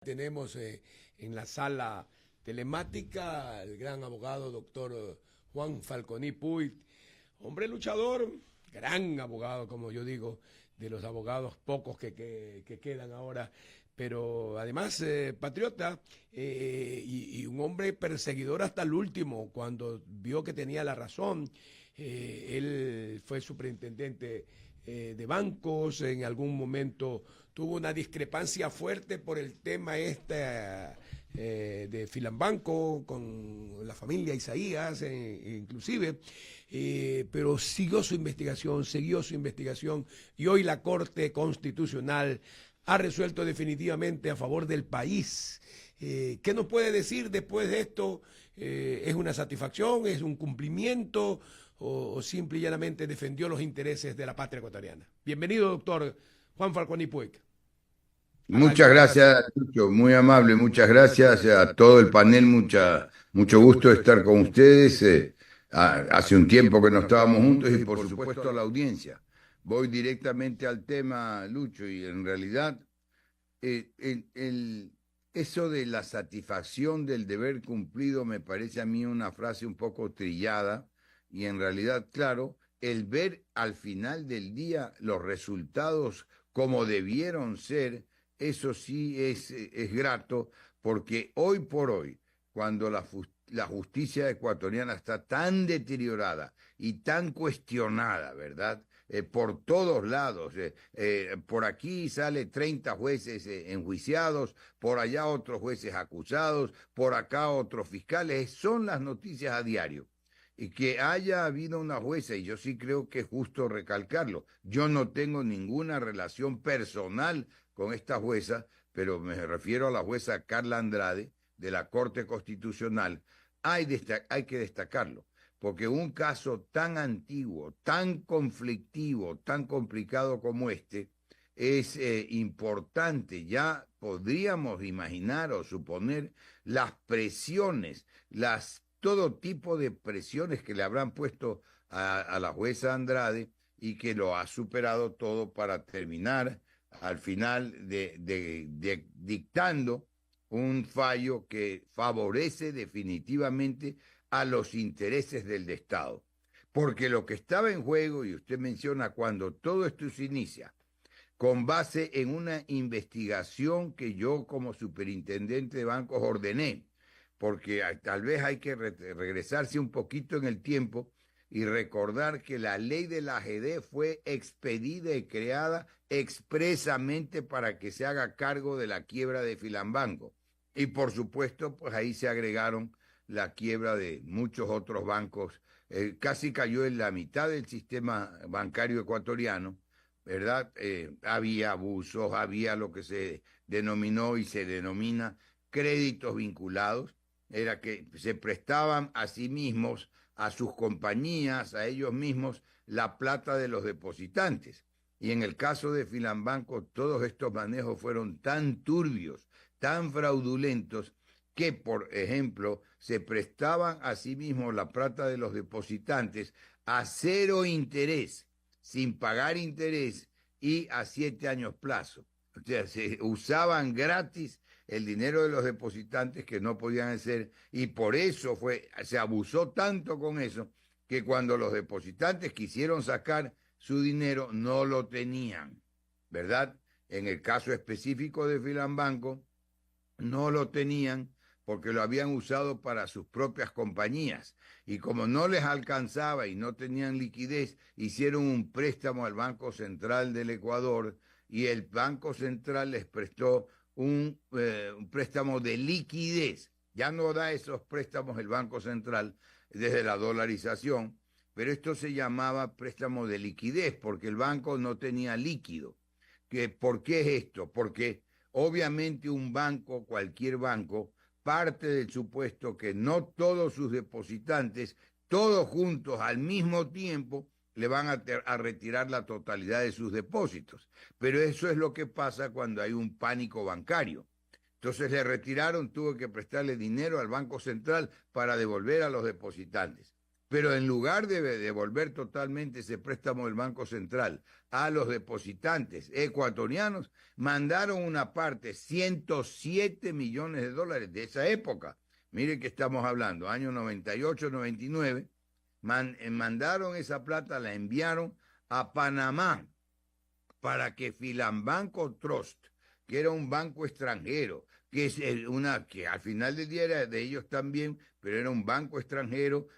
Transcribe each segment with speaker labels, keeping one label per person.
Speaker 1: Tenemos en la sala telemática al gran abogado doctor Juan Falconi Puig, hombre luchador, gran abogado, como yo digo, de los abogados pocos que quedan ahora, pero además patriota y un hombre perseguidor hasta el último, cuando vio que tenía la razón. Él fue superintendente de bancos, en algún momento tuvo una discrepancia fuerte por el tema de Filambanco con la familia Isaías, inclusive, pero siguió su investigación y hoy la Corte Constitucional ha resuelto definitivamente a favor del país. ¿Qué nos puede decir después de esto? ¿Es una satisfacción? ¿Es un cumplimiento? ¿O simple y llanamente defendió los intereses de la patria ecuatoriana? Bienvenido, doctor Juan Falconi Puig.
Speaker 2: Muchas gracias, Lucho, muy amable, muchas gracias a todo el panel, mucho gusto estar con ustedes. Hace un tiempo que no estábamos juntos y por supuesto a la audiencia. Voy directamente al tema, Lucho, y en realidad eso de la satisfacción del deber cumplido me parece a mí una frase un poco trillada y en realidad, claro, el ver al final del día los resultados como debieron ser. Eso sí es grato, porque hoy por hoy, cuando la justicia ecuatoriana está tan deteriorada y tan cuestionada, ¿verdad? Por todos lados, por aquí sale 30 jueces enjuiciados, por allá otros jueces acusados, por acá otros fiscales, son las noticias a diario. Y que haya habido una jueza, y yo sí creo que es justo recalcarlo, yo no tengo ninguna relación personal con esta jueza, pero me refiero a la jueza Carla Andrade de la Corte Constitucional, hay que destacarlo, porque un caso tan antiguo, tan conflictivo, tan complicado como este, es importante. Ya podríamos imaginar o suponer las presiones, todo tipo de presiones que le habrán puesto a la jueza Andrade y que lo ha superado todo para terminar al final dictando un fallo que favorece definitivamente a los intereses del Estado. Porque lo que estaba en juego, y usted menciona cuando todo esto se inicia, con base en una investigación que yo como superintendente de bancos ordené, porque tal vez hay que regresarse un poquito en el tiempo y recordar que la ley de la AGD fue expedida y creada expresamente para que se haga cargo de la quiebra de Filambanco. Y por supuesto, pues ahí se agregaron la quiebra de muchos otros bancos. Casi cayó en la mitad del sistema bancario ecuatoriano, ¿verdad? Había abusos, había lo que se denominó y se denomina créditos vinculados, era que se prestaban a sí mismos, a sus compañías, a ellos mismos, la plata de los depositantes. Y en el caso de Filambanco, todos estos manejos fueron tan turbios, tan fraudulentos, que, por ejemplo, se prestaban a sí mismos la plata de los depositantes a cero interés, sin pagar interés y a 7 años plazo. O sea, se usaban gratis el dinero de los depositantes que no podían hacer y por eso se abusó tanto con eso que cuando los depositantes quisieron sacar su dinero no lo tenían, ¿verdad? En el caso específico de Filambanco no lo tenían porque lo habían usado para sus propias compañías. Y como no les alcanzaba y no tenían liquidez, hicieron un préstamo al Banco Central del Ecuador y el Banco Central les prestó un préstamo de liquidez. Ya no da esos préstamos el Banco Central desde la dolarización, pero esto se llamaba préstamo de liquidez porque el banco no tenía líquido. ¿Por qué es esto? Porque obviamente un banco, cualquier banco, parte del supuesto que no todos sus depositantes, todos juntos al mismo tiempo, le van a retirar la totalidad de sus depósitos. Pero eso es lo que pasa cuando hay un pánico bancario. Entonces le retiraron, tuvo que prestarle dinero al Banco Central para devolver a los depositantes. pero en lugar de devolver totalmente ese préstamo del Banco Central a los depositantes ecuatorianos, mandaron una parte, 107 millones de dólares de esa época. Mire que estamos hablando, año 98, 99, mandaron esa plata, la enviaron a Panamá para que Filambanco Trust, que era un banco extranjero, que es que al final del día era de ellos también, pero era un banco extranjero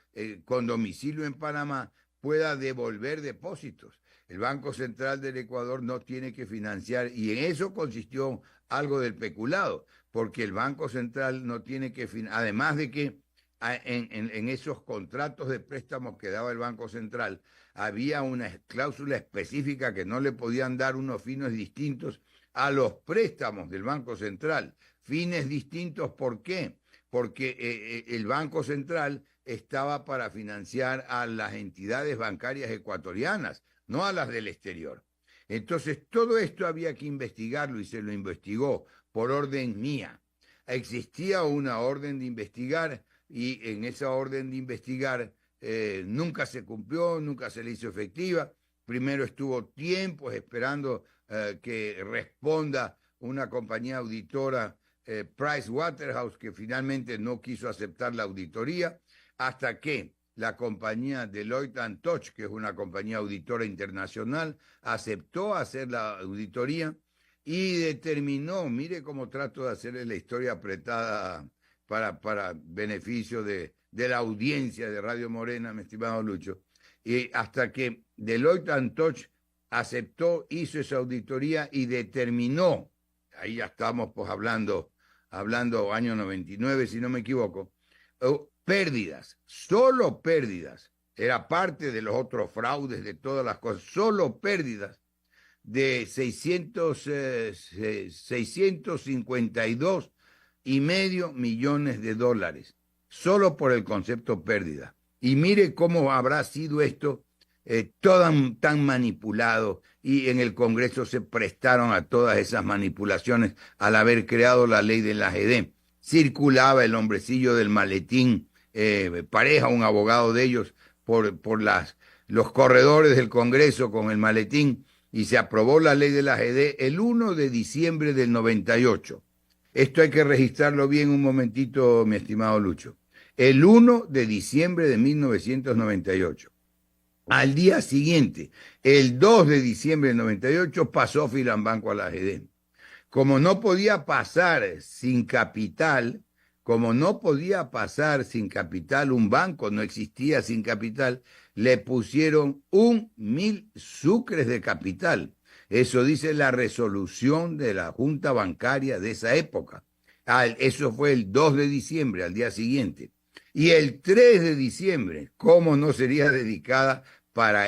Speaker 2: con domicilio en Panamá, pueda devolver depósitos. El Banco Central del Ecuador no tiene que financiar, y en eso consistió algo del peculado, porque el Banco Central no tiene que además de que en esos contratos de préstamos que daba el Banco Central, había una cláusula específica que no le podían dar unos fines distintos a los préstamos del Banco Central. Fines distintos, ¿por qué? Porque el Banco Central estaba para financiar a las entidades bancarias ecuatorianas, no a las del exterior. Entonces, todo esto había que investigarlo y se lo investigó por orden mía. Existía una orden de investigar y en esa orden de investigar nunca se cumplió, nunca se le hizo efectiva. Primero estuvo tiempos esperando que responda una compañía auditora, Price Waterhouse, que finalmente no quiso aceptar la auditoría, hasta que la compañía Deloitte & Touche, que es una compañía auditora internacional, aceptó hacer la auditoría y determinó, mire cómo trato de hacerle la historia apretada para beneficio de la audiencia de Radio Morena, mi estimado Lucho, y hasta que Deloitte & Touche aceptó, hizo esa auditoría y determinó, ahí ya estamos pues hablando año 99, si no me equivoco, pérdidas, solo pérdidas, era parte de los otros fraudes, de todas las cosas, solo pérdidas de 652,5 millones de dólares, solo por el concepto pérdida. Y mire cómo habrá sido esto tan manipulado, y en el Congreso se prestaron a todas esas manipulaciones al haber creado la ley del AGD. Circulaba el hombrecillo del maletín, Pareja, un abogado de ellos, por los corredores del Congreso con el maletín, y se aprobó la ley del AGD el 1 de diciembre del 98. Esto hay que registrarlo bien un momentito, mi estimado Lucho. El 1 de diciembre de 1998. Al día siguiente, el 2 de diciembre del 98, pasó Filambanco a la AGD. Como no podía pasar sin capital, un banco no existía sin capital, le pusieron 1.000 sucres de capital. Eso dice la resolución de la Junta Bancaria de esa época. Eso fue el 2 de diciembre, al día siguiente. Y el 3 de diciembre, ¿cómo no sería dedicada para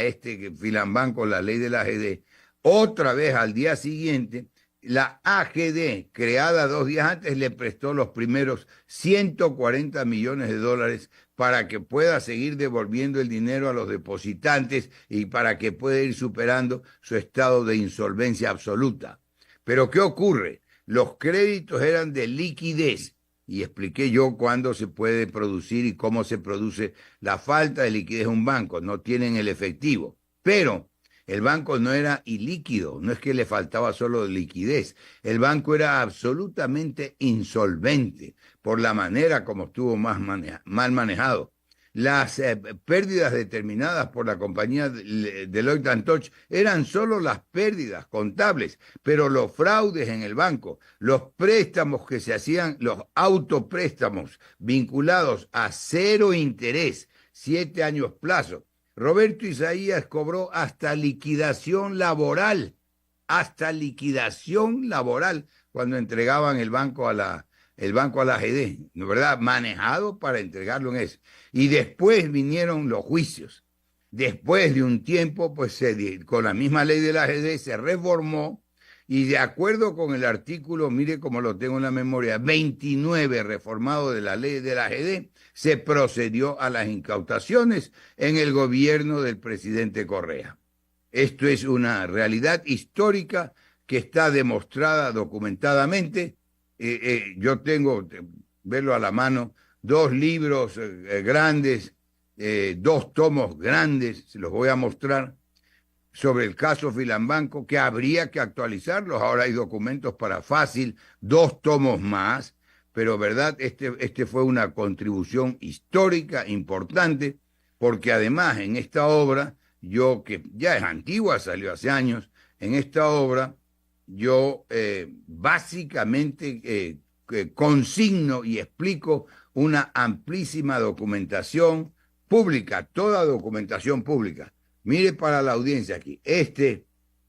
Speaker 2: Filambanco la ley de la AGD? Otra vez al día siguiente, la AGD, creada 2 días antes, le prestó los primeros 140 millones de dólares para que pueda seguir devolviendo el dinero a los depositantes y para que pueda ir superando su estado de insolvencia absoluta. Pero ¿qué ocurre? Los créditos eran de liquidez, y expliqué yo cuándo se puede producir y cómo se produce la falta de liquidez en un banco. No tienen el efectivo, pero el banco no era ilíquido, no es que le faltaba solo liquidez. El banco era absolutamente insolvente por la manera como estuvo mal manejado. Las pérdidas determinadas por la compañía Deloitte & Touche eran solo las pérdidas contables, pero los fraudes en el banco, los préstamos que se hacían, los autopréstamos vinculados a 0 interés, 7 años plazo. Roberto Isaías cobró hasta liquidación laboral cuando entregaban el banco a la AGD, ¿no, verdad? Manejado para entregarlo en eso. Y después vinieron los juicios. Después de un tiempo, pues con la misma ley de la AGD se reformó, y de acuerdo con el artículo, mire cómo lo tengo en la memoria, 29 reformado de la ley de la AGD, se procedió a las incautaciones en el gobierno del presidente Correa. Esto es una realidad histórica que está demostrada documentadamente. Yo tengo, verlo a la mano, 2 libros grandes 2 tomos grandes, se los voy a mostrar, sobre el caso Filambanco, que habría que actualizarlos. Ahora hay documentos para fácil, 2 tomos más, pero verdad, este fue una contribución histórica importante, porque además en esta obra, yo que ya es antigua, salió hace años, en esta obra yo básicamente consigno y explico una amplísima documentación pública, toda documentación pública. Mire para la audiencia aquí, este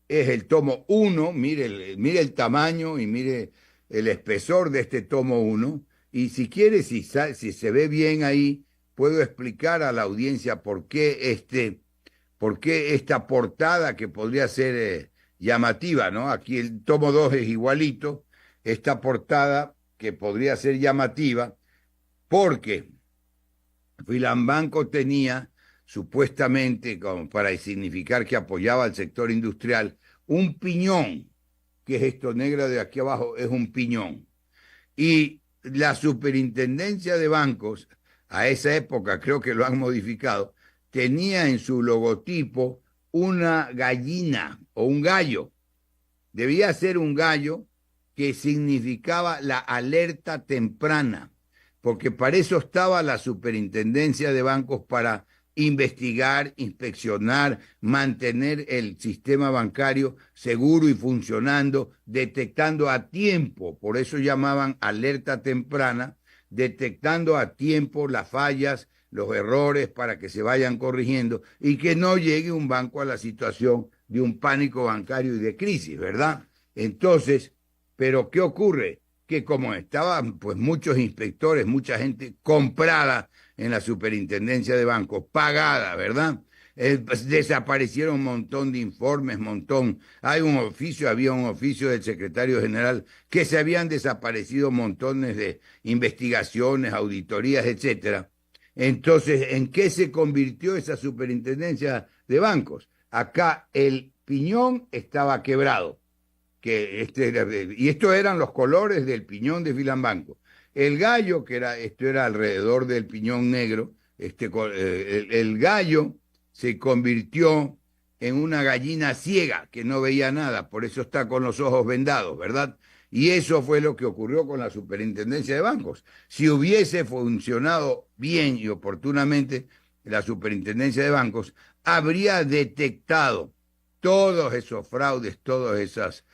Speaker 2: es el tomo 1, mire el tamaño y mire el espesor de este tomo 1, y si quiere, si se ve bien ahí, puedo explicar a la audiencia por qué esta portada que podría ser llamativa, ¿no? Aquí el tomo 2 es igualito, esta portada que podría ser llamativa, porque Filambanco tenía, supuestamente, como para significar que apoyaba al sector industrial, un piñón, que es esto negro de aquí abajo, es un piñón. Y la superintendencia de bancos, a esa época creo que lo han modificado, tenía en su logotipo una gallina o un gallo. Debía ser un gallo que significaba la alerta temprana, porque para eso estaba la superintendencia de bancos, para investigar, inspeccionar, mantener el sistema bancario seguro y funcionando, detectando a tiempo, por eso llamaban alerta temprana, detectando a tiempo las fallas, los errores para que se vayan corrigiendo y que no llegue un banco a la situación de un pánico bancario y de crisis, ¿verdad? Entonces, ¿pero qué ocurre? Que como estaban pues muchos inspectores, mucha gente comprada en la superintendencia de bancos, pagada, ¿verdad? Pues desaparecieron un montón de informes, había un oficio del secretario general que se habían desaparecido montones de investigaciones, auditorías, etcétera. Entonces, ¿en qué se convirtió esa superintendencia de bancos? Acá el piñón estaba quebrado, y estos eran los colores del piñón de Filambanco. El gallo, esto era alrededor del piñón negro, el gallo se convirtió en una gallina ciega que no veía nada, por eso está con los ojos vendados, ¿verdad? Y eso fue lo que ocurrió con la superintendencia de bancos. Si hubiese funcionado bien y oportunamente la superintendencia de bancos, habría detectado todos esos fraudes, todas esas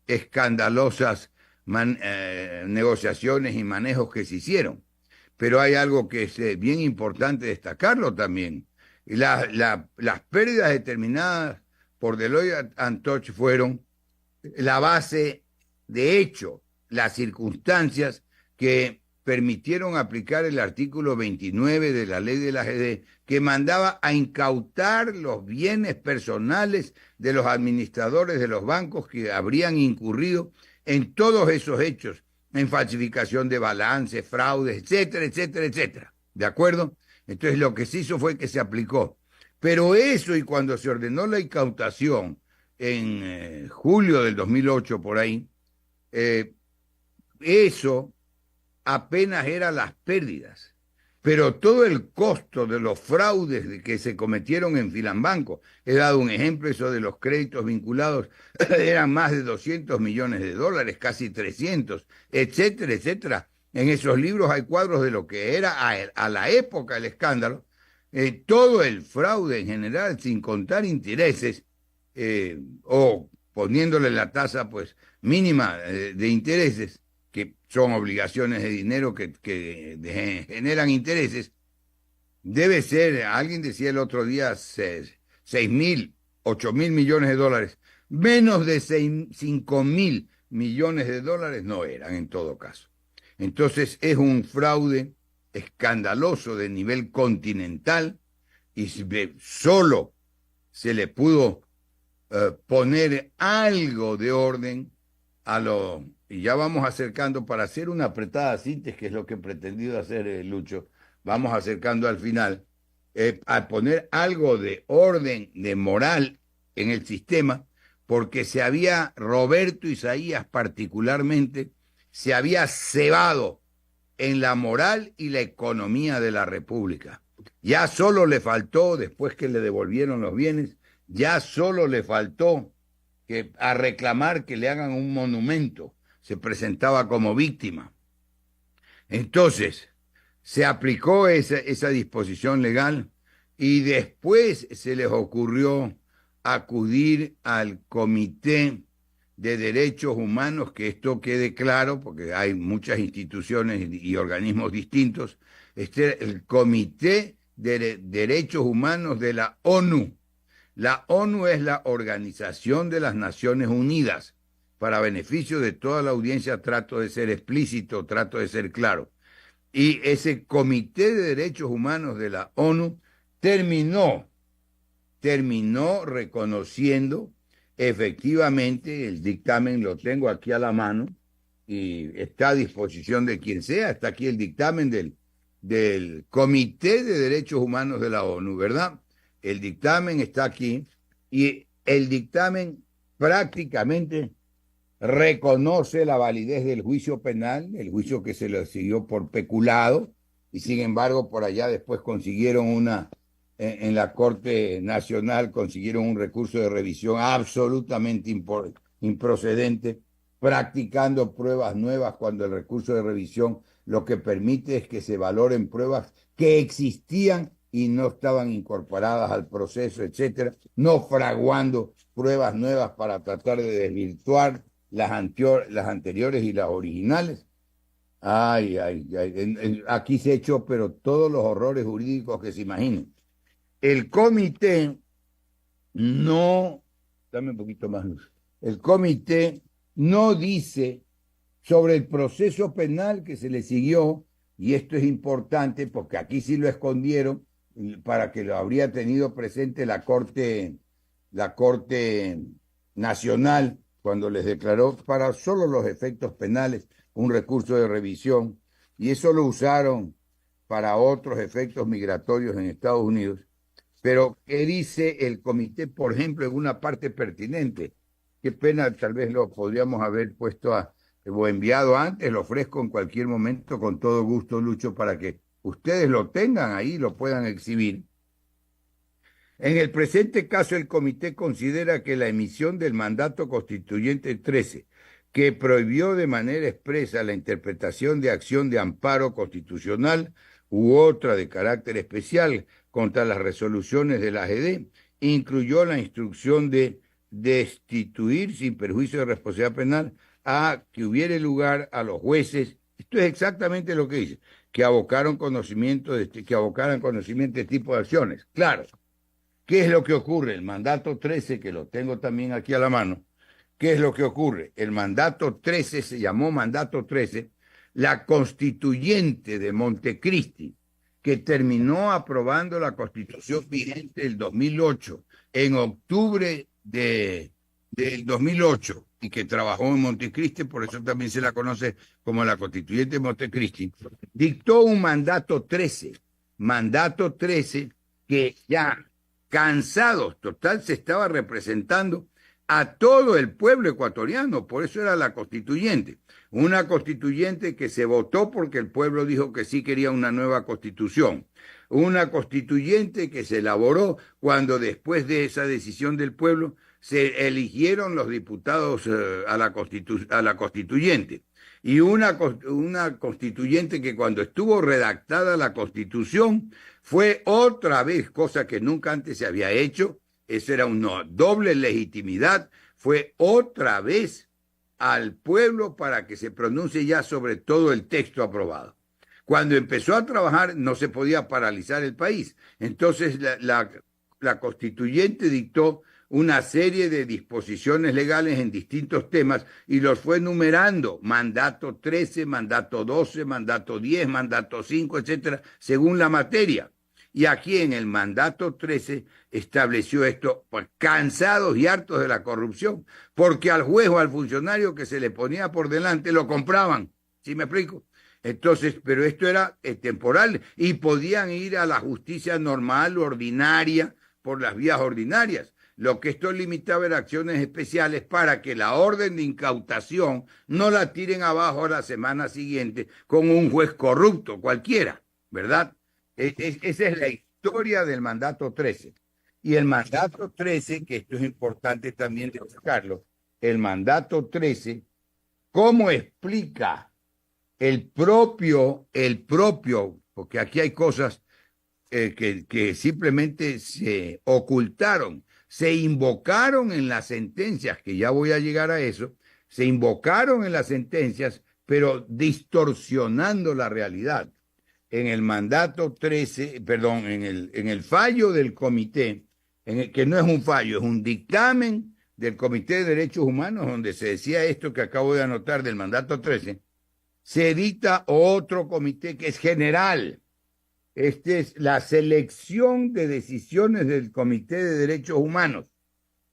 Speaker 2: escandalosas negociaciones y manejos que se hicieron. Pero hay algo que es bien importante destacarlo también. Las pérdidas determinadas por Deloitte & Touche fueron la base, de hecho, las circunstancias que permitieron aplicar el artículo 29 de la ley de la AGD, que mandaba a incautar los bienes personales de los administradores de los bancos que habrían incurrido en todos esos hechos, en falsificación de balance, fraudes, etcétera, etcétera, etcétera. ¿De acuerdo? Entonces lo que se hizo fue que se aplicó. Pero eso, y cuando se ordenó la incautación en julio del 2008 por ahí, eso apenas eran las pérdidas, pero todo el costo de los fraudes que se cometieron en Filambanco, he dado un ejemplo, eso de los créditos vinculados, eran más de 200 millones de dólares, casi 300, etcétera, etcétera. En esos libros hay cuadros de lo que era a la época el escándalo, todo el fraude en general, sin contar intereses, o poniéndole la tasa pues mínima de intereses, que son obligaciones de dinero que generan intereses, debe ser, alguien decía el otro día, 6.000, 8.000 millones de dólares, menos de 5.000 millones de dólares no eran en todo caso. Entonces es un fraude escandaloso de nivel continental y solo se le pudo poner algo de orden y ya vamos acercando, para hacer una apretada síntesis, que es lo que he pretendido hacer, Lucho, vamos acercando al final, a poner algo de orden, de moral en el sistema, porque Roberto Isaías particularmente, se había cebado en la moral y la economía de la República. Ya solo le faltó, después que le devolvieron los bienes, ya solo le faltó que a reclamar que le hagan un monumento. Se presentaba como víctima. Entonces, se aplicó esa disposición legal y después se les ocurrió acudir al Comité de Derechos Humanos, que esto quede claro, porque hay muchas instituciones y organismos distintos, el Comité de Derechos Humanos de la ONU. La ONU es la Organización de las Naciones Unidas. Para beneficio de toda la audiencia trato de ser explícito, trato de ser claro. Y ese Comité de Derechos Humanos de la ONU terminó reconociendo efectivamente el dictamen, lo tengo aquí a la mano y está a disposición de quien sea, está aquí el dictamen del Comité de Derechos Humanos de la ONU, ¿verdad? El dictamen está aquí y el dictamen prácticamente reconoce la validez del juicio penal, el juicio que se le siguió por peculado, y sin embargo por allá después consiguieron en la Corte Nacional consiguieron un recurso de revisión absolutamente improcedente, practicando pruebas nuevas cuando el recurso de revisión lo que permite es que se valoren pruebas que existían y no estaban incorporadas al proceso, etcétera, no fraguando pruebas nuevas para tratar de desvirtuar las anteriores y las originales. Ay, aquí se echó, pero todos los horrores jurídicos que se imaginen. El comité no, dame un poquito más luz, el comité no dice sobre el proceso penal que se le siguió, y esto es importante porque aquí sí lo escondieron para que lo habría tenido presente la Corte Nacional cuando les declaró para solo los efectos penales un recurso de revisión, y eso lo usaron para otros efectos migratorios en Estados Unidos. Pero, ¿qué dice el comité, por ejemplo, en una parte pertinente? Qué pena, tal vez lo podríamos haber puesto o enviado antes, lo ofrezco en cualquier momento, con todo gusto, Lucho, para que ustedes lo tengan ahí, lo puedan exhibir. En el presente caso, el comité considera que la emisión del mandato constituyente 13, que prohibió de manera expresa la interpretación de acción de amparo constitucional u otra de carácter especial contra las resoluciones de la AGD, incluyó la instrucción de destituir sin perjuicio de responsabilidad penal a que hubiere lugar a los jueces. Esto es exactamente lo que dice, que abocaran conocimiento de este tipo de acciones. Claro. ¿Qué es lo que ocurre? El mandato 13, que lo tengo también aquí a la mano, ¿qué es lo que ocurre? El mandato 13 se llamó mandato 13, la constituyente de Montecristi, que terminó aprobando la constitución vigente del 2008, en octubre del 2008, y que trabajó en Montecristi, por eso también se la conoce como la constituyente de Montecristi, dictó un mandato 13 que ya cansados, total, se estaba representando a todo el pueblo ecuatoriano, por eso era la constituyente. Una constituyente que se votó porque el pueblo dijo que sí quería una nueva constitución. Una constituyente que se elaboró cuando después de esa decisión del pueblo se eligieron los diputados a la constituyente. Y una constituyente que cuando estuvo redactada la constitución fue otra vez, cosa que nunca antes se había hecho, eso era una doble legitimidad, fue otra vez al pueblo para que se pronuncie ya sobre todo el texto aprobado. Cuando empezó a trabajar no se podía paralizar el país, entonces la constituyente dictó una serie de disposiciones legales en distintos temas y los fue numerando, mandato 13, mandato 12, mandato 10, mandato 5, etcétera, según la materia. Y aquí en el mandato 13 estableció esto, pues, cansados y hartos de la corrupción, porque al juez o al funcionario que se le ponía por delante lo compraban, ¿sí me explico? Entonces, pero esto era temporal y podían ir a la justicia normal, ordinaria, por las vías ordinarias. Lo que esto limitaba eran acciones especiales para que la orden de incautación no la tiren abajo a la semana siguiente con un juez corrupto cualquiera, ¿verdad? Esa es la historia del mandato 13. Y el mandato 13, que esto es importante también destacarlo, el mandato 13, ¿cómo explica el propio, porque aquí hay cosas que simplemente se ocultaron, se invocaron en las sentencias, que ya voy a llegar a eso, se invocaron en las sentencias, pero distorsionando la realidad. En el mandato 13, perdón, en el fallo del comité, que no es un fallo, es un dictamen del Comité de Derechos Humanos, donde se decía esto que acabo de anotar del mandato 13, se edita otro comité que es general. Este es la selección de decisiones del Comité de Derechos Humanos,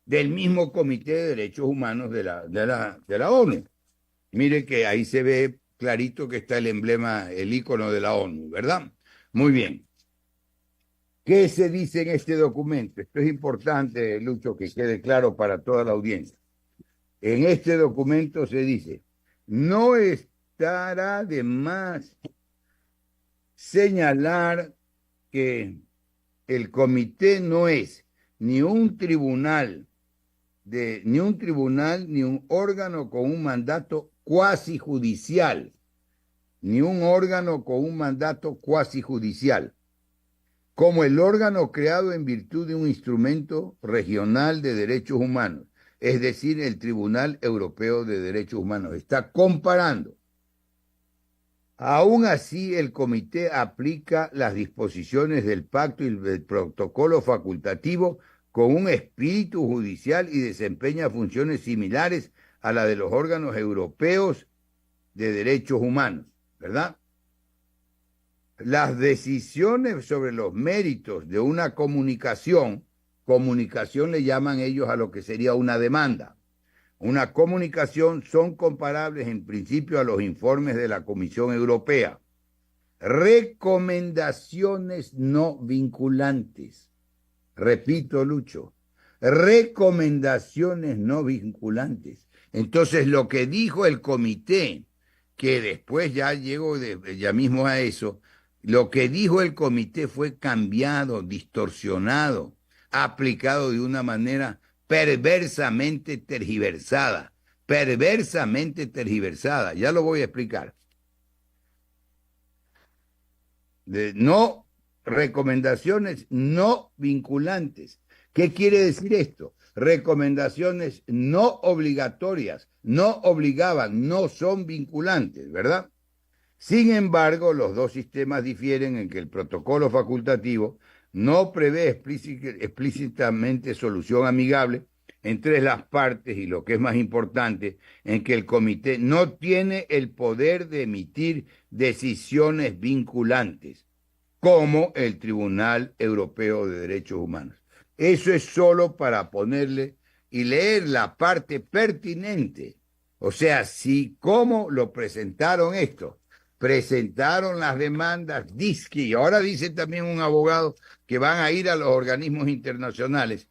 Speaker 2: del mismo Comité de Derechos Humanos de la ONU. Mire que ahí se ve clarito que está el emblema, el icono de la ONU, ¿verdad? Muy bien. ¿Qué se dice en este documento? Esto es importante, Lucho, que quede claro para toda la audiencia. En este documento se dice, no estará de más señalar que el comité no es ni un tribunal, ni un órgano con un mandato cuasi judicial, como el órgano creado en virtud de un instrumento regional de derechos humanos, es decir, el Tribunal Europeo de Derechos Humanos. Está comparando. Aún así, el comité aplica las disposiciones del pacto y del protocolo facultativo con un espíritu judicial y desempeña funciones similares a la de los órganos europeos de derechos humanos, ¿verdad? Las decisiones sobre los méritos de una comunicación le llaman ellos a lo que sería una demanda. Una comunicación son comparables en principio a los informes de la Comisión Europea. Recomendaciones no vinculantes. Repito, Lucho, recomendaciones no vinculantes. Entonces, lo que dijo el comité, que después ya llego ya mismo a eso, lo que dijo el comité fue cambiado, distorsionado, aplicado de una manera perversamente tergiversada, ya lo voy a explicar. Recomendaciones no vinculantes. ¿Qué quiere decir esto? Recomendaciones no obligatorias, no obligaban, no son vinculantes, ¿verdad? Sin embargo, los dos sistemas difieren en que el protocolo facultativo no prevé explícitamente solución amigable entre las partes y, lo que es más importante, en que el comité no tiene el poder de emitir decisiones vinculantes, como el Tribunal Europeo de Derechos Humanos. Eso es solo para ponerle y leer la parte pertinente. O sea, si cómo lo presentaron esto. Presentaron las demandas, y ahora dice también un abogado que van a ir a los organismos internacionales,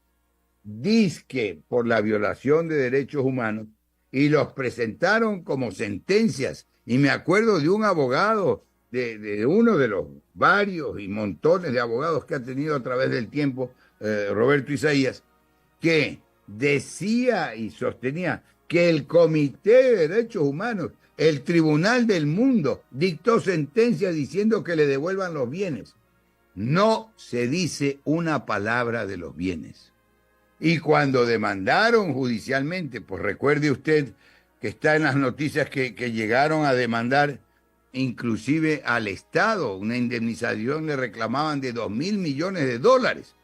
Speaker 2: dizque por la violación de derechos humanos, y los presentaron como sentencias. Y me acuerdo de un abogado, de uno de los varios y montones de abogados que ha tenido a través del tiempo, Roberto Isaías, que decía y sostenía que el Comité de Derechos Humanos, el Tribunal del Mundo, dictó sentencia diciendo que le devuelvan los bienes. No se dice una palabra de los bienes. Y cuando demandaron judicialmente, pues recuerde usted que está en las noticias que llegaron a demandar inclusive al Estado, una indemnización le reclamaban de $2.000 millones.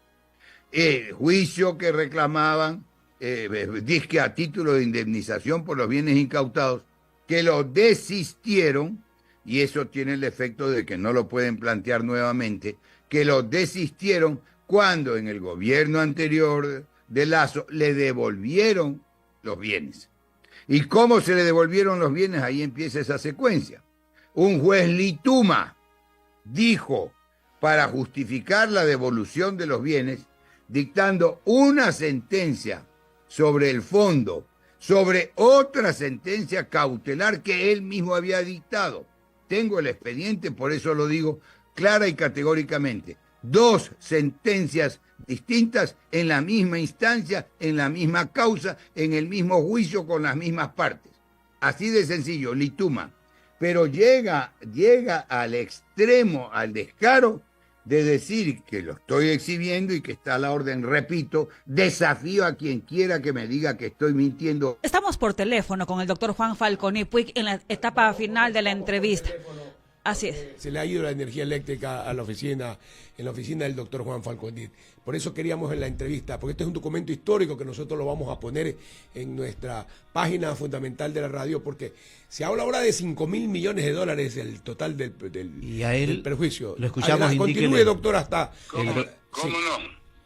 Speaker 2: Juicio que reclamaban, dizque a título de indemnización por los bienes incautados, que lo desistieron, y eso tiene el efecto de que no lo pueden plantear nuevamente, que lo desistieron cuando en el gobierno anterior de Lasso le devolvieron los bienes. ¿Y cómo se le devolvieron los bienes? Ahí empieza esa secuencia. Un juez Lituma dijo, para justificar la devolución de los bienes, dictando una sentencia sobre el fondo, sobre otra sentencia cautelar que él mismo había dictado. Tengo el expediente, por eso lo digo, clara y categóricamente. 2 sentencias distintas en la misma instancia, en la misma causa, en el mismo juicio con las mismas partes. Así de sencillo, Lituma. Pero llega al extremo, al descaro de decir que lo estoy exhibiendo y que está a la orden. Repito, desafío a quien quiera que me diga que estoy mintiendo.
Speaker 3: Estamos por teléfono con el doctor Juan Falconi Puig en la etapa final de la entrevista. Así es.
Speaker 1: Se le ha ido la energía eléctrica a la oficina, en la oficina del doctor Juan Falconi. Por eso queríamos en la entrevista, porque este es un documento histórico que nosotros lo vamos a poner en nuestra página fundamental de la radio, porque se habla ahora de 5.000 millones de dólares el total del perjuicio.
Speaker 4: Lo escuchamos.
Speaker 1: Continúe, doctor, hasta...
Speaker 2: ¿Cómo no?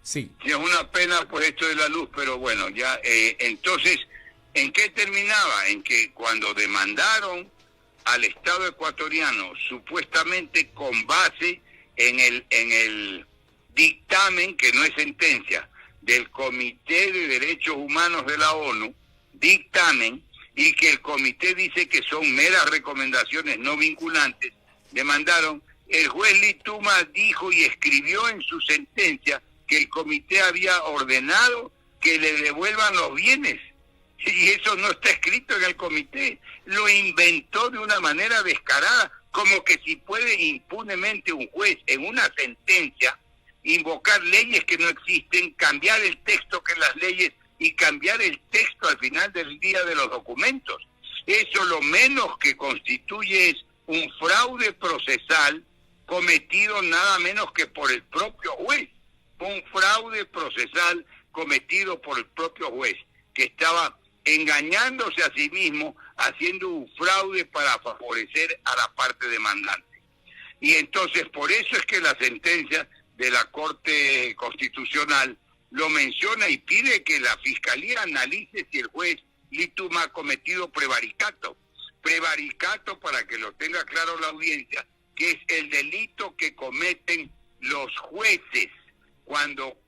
Speaker 1: Sí.
Speaker 2: Es una pena pues esto de la luz, pero bueno, ya entonces, ¿en qué terminaba? En que cuando demandaron al Estado ecuatoriano, supuestamente con base en el dictamen, que no es sentencia, del Comité de Derechos Humanos de la ONU, dictamen, y que el comité dice que son meras recomendaciones no vinculantes, demandaron, el juez Lituma dijo y escribió en su sentencia que el comité había ordenado que le devuelvan los bienes. Y eso no está escrito en el comité, lo inventó de una manera descarada, como que si puede impunemente un juez en una sentencia invocar leyes que no existen, cambiar el texto que las leyes y cambiar el texto al final del día de los documentos. Eso lo menos que constituye es un fraude procesal cometido nada menos que por el propio juez, un fraude procesal cometido por el propio juez, que estaba engañándose a sí mismo, haciendo un fraude para favorecer a la parte demandante. Y entonces por eso es que la sentencia de la Corte Constitucional lo menciona y pide que la Fiscalía analice si el juez Lituma ha cometido prevaricato. Prevaricato, para que lo tenga claro la audiencia, que es el delito que cometen los jueces cuando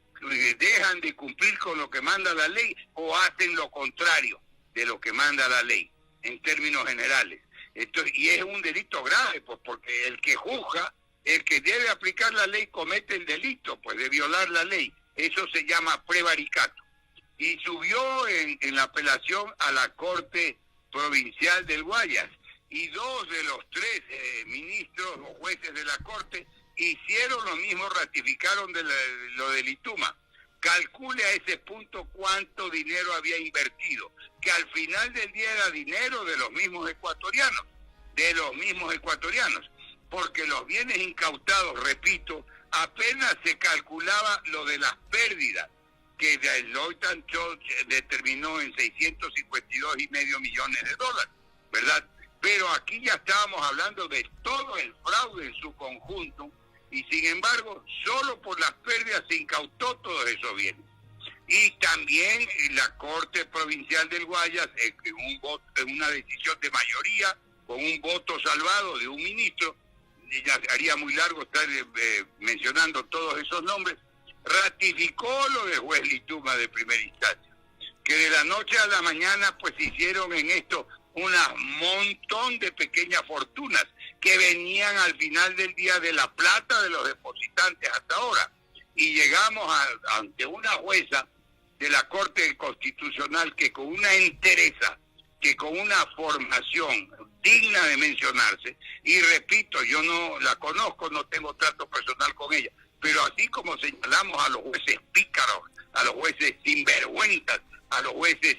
Speaker 2: dejan de cumplir con lo que manda la ley o hacen lo contrario de lo que manda la ley, en términos generales. Y es un delito grave, pues, porque el que juzga, el que debe aplicar la ley, comete el delito, pues, de violar la ley. Eso se llama prevaricato. Y subió en la apelación a la Corte Provincial del Guayas. Y 2 de los 3 ministros o jueces de la Corte hicieron lo mismo, ratificaron lo de Lituma. Calcule a ese punto cuánto dinero había invertido, que al final del día era dinero de los mismos ecuatorianos, porque los bienes incautados, repito, apenas se calculaba lo de las pérdidas, que Deloitte determinó en $652.5 millones, ¿verdad? Pero aquí ya estábamos hablando de todo el fraude en su conjunto, y sin embargo, solo por las pérdidas se incautó todos esos bienes. Y también la Corte Provincial del Guayas, en una decisión de mayoría, con un voto salvado de un ministro, y ya haría muy largo estar mencionando todos esos nombres, ratificó lo de juez Lituma de primera instancia, que de la noche a la mañana pues hicieron en esto un montón de pequeñas fortunas que venían al final del día de la plata de los depositantes hasta ahora. Y llegamos ante una jueza de la Corte Constitucional que con una entereza, que con una formación digna de mencionarse, y repito, yo no la conozco, no tengo trato personal con ella, pero así como señalamos a los jueces pícaros, a los jueces sinvergüenzas, a los jueces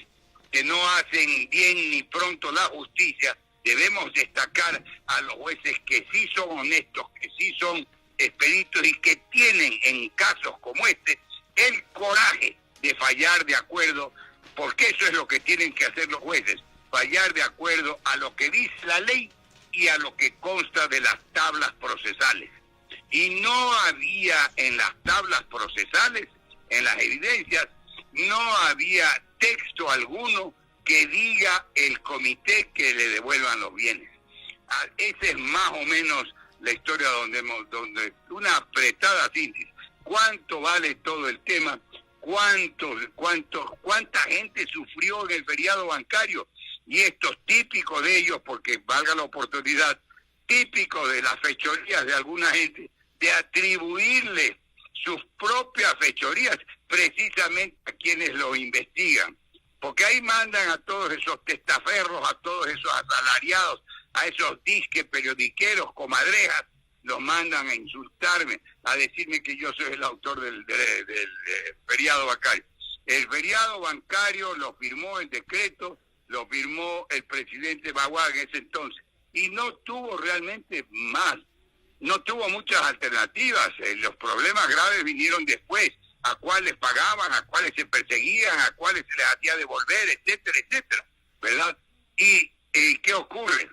Speaker 2: que no hacen bien ni pronto la justicia, debemos destacar a los jueces que sí son honestos, que sí son expeditos y que tienen en casos como este el coraje de fallar de acuerdo, porque eso es lo que tienen que hacer los jueces, fallar de acuerdo a lo que dice la ley y a lo que consta de las tablas procesales. Y no había en las tablas procesales, en las evidencias, no había texto alguno que diga el comité que le devuelvan los bienes. Esa es más o menos la historia donde una apretada síntesis. ¿Cuánto vale todo el tema? ¿Cuánta gente sufrió en el feriado bancario? Y esto es típico de ellos, porque valga la oportunidad, típico de las fechorías de alguna gente, de atribuirle sus propias fechorías precisamente a quienes lo investigan. Porque ahí mandan a todos esos testaferros, a todos esos asalariados, a esos disque periodiqueros, comadrejas, los mandan a insultarme, a decirme que yo soy el autor del feriado bancario. El feriado bancario lo firmó el decreto, lo firmó el presidente Baguá en ese entonces, y no tuvo realmente más, no tuvo muchas alternativas. Los problemas graves vinieron después, a cuáles pagaban, a cuáles se perseguían, a cuáles se les hacía devolver, etcétera, etcétera, ¿verdad? ¿Y qué ocurre?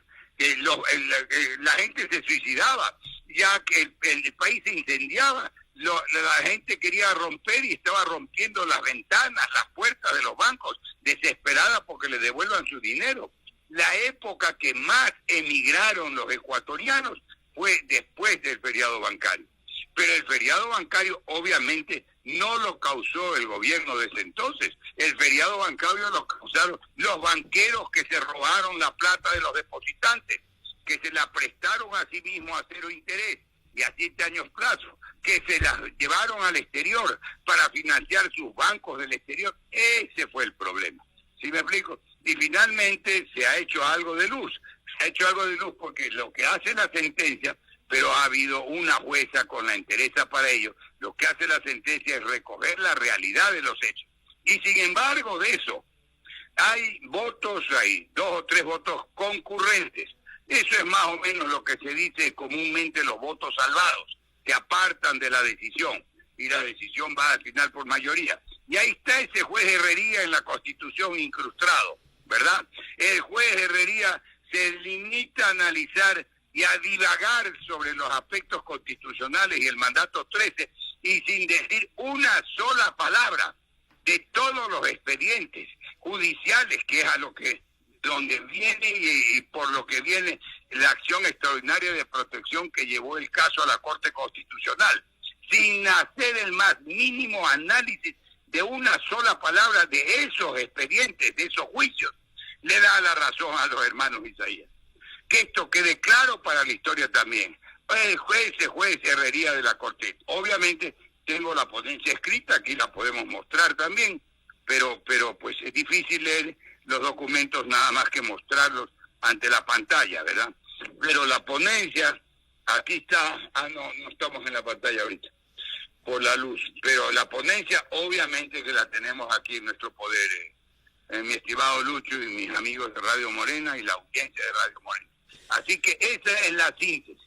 Speaker 2: La gente se suicidaba, ya que el país se incendiaba, la gente quería romper y estaba rompiendo las ventanas, las puertas de los bancos, desesperada porque le devuelvan su dinero. La época que más emigraron los ecuatorianos fue después del feriado bancario. Pero el feriado bancario obviamente no lo causó el gobierno de ese entonces. El feriado bancario lo causaron los banqueros que se robaron la plata de los depositantes, que se la prestaron a sí mismos a cero interés y a 7 años plazo, que se las llevaron al exterior para financiar sus bancos del exterior. Ese fue el problema. ¿Sí me explico? Y finalmente se ha hecho algo de luz. Se ha hecho algo de luz porque lo que hace la sentencia, pero ha habido una jueza con la entereza para ello, lo que hace la sentencia es recoger la realidad de los hechos. Y sin embargo de eso, hay votos, hay 2 o 3 votos concurrentes. Eso es más o menos lo que se dice comúnmente los votos salvados, que apartan de la decisión, y la decisión va al final por mayoría. Y ahí está ese juez Herrería en la Constitución incrustado, ¿verdad? El juez Herrería se limita a analizar y a divagar sobre los aspectos constitucionales y el mandato 13, y sin decir una sola palabra de todos los expedientes judiciales, que es a lo que donde viene y por lo que viene la acción extraordinaria de protección que llevó el caso a la Corte Constitucional, sin hacer el más mínimo análisis de una sola palabra de esos expedientes, de esos juicios, le da la razón a los hermanos Isaías. Que esto quede claro para la historia también. El juez Herrería de la Corte. Obviamente tengo la ponencia escrita, aquí la podemos mostrar también, pero pues es difícil leer los documentos nada más que mostrarlos ante la pantalla, ¿verdad? Pero la ponencia, aquí está, no estamos en la pantalla ahorita, por la luz, pero la ponencia obviamente que la tenemos aquí en nuestro poder, mi estimado Lucho y mis amigos de Radio Morena y la audiencia de Radio Morena. Así que esa es la síntesis.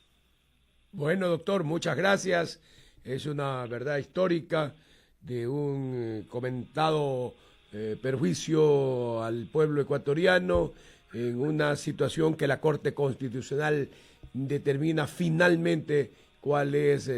Speaker 1: Bueno, doctor, muchas gracias. Es una verdad histórica de un comentado perjuicio al pueblo ecuatoriano en una situación que la Corte Constitucional determina finalmente cuál es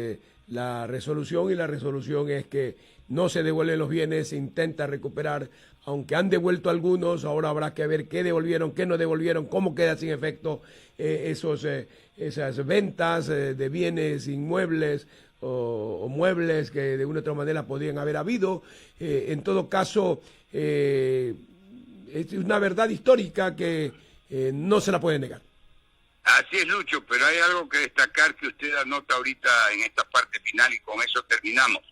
Speaker 1: la resolución, y la resolución es que no se devuelven los bienes, se intenta recuperar, aunque han devuelto algunos. Ahora habrá que ver qué devolvieron, qué no devolvieron, cómo queda sin efecto esas ventas de bienes inmuebles o muebles que de una u otra manera podrían haber habido. En todo caso, es una verdad histórica que no se la puede negar.
Speaker 2: Así es, Lucho, pero hay algo que destacar que usted anota ahorita en esta parte final y con eso terminamos.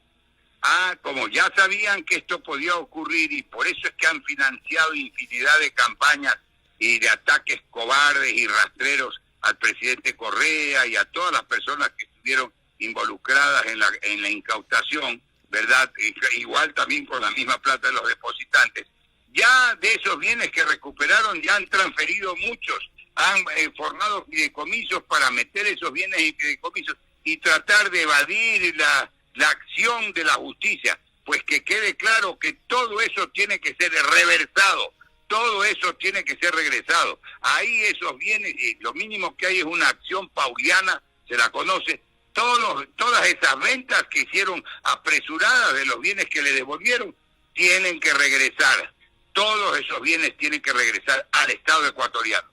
Speaker 2: Como ya sabían que esto podía ocurrir y por eso es que han financiado infinidad de campañas y de ataques cobardes y rastreros al presidente Correa y a todas las personas que estuvieron involucradas en la incautación, ¿verdad? Igual también con la misma plata de los depositantes. Ya de esos bienes que recuperaron ya han transferido muchos, han formado fideicomisos para meter esos bienes en fideicomisos y tratar de evadir la acción de la justicia. Pues que quede claro que todo eso tiene que ser reversado, todo eso tiene que ser regresado. Ahí esos bienes, lo mínimo que hay es una acción pauliana, se la conoce, todas esas ventas que hicieron apresuradas de los bienes que le devolvieron, tienen que regresar. Todos esos bienes tienen que regresar al Estado ecuatoriano.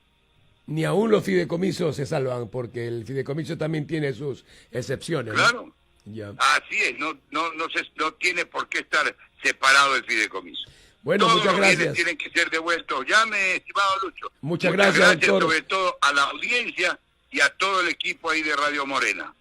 Speaker 1: Ni aún los fideicomisos se salvan, porque el fideicomiso también tiene sus excepciones.
Speaker 2: Claro.
Speaker 1: ¿No? Ya.
Speaker 2: Así es, no tiene por qué estar separado el fideicomiso.
Speaker 1: Bueno,
Speaker 2: todos
Speaker 1: muchas
Speaker 2: los
Speaker 1: gracias.
Speaker 2: bienes tienen que ser devueltos. Llame, estimado Lucho.
Speaker 1: Muchas gracias, doctor.
Speaker 2: Sobre todo a la audiencia
Speaker 4: y a todo el equipo ahí de Radio Morena.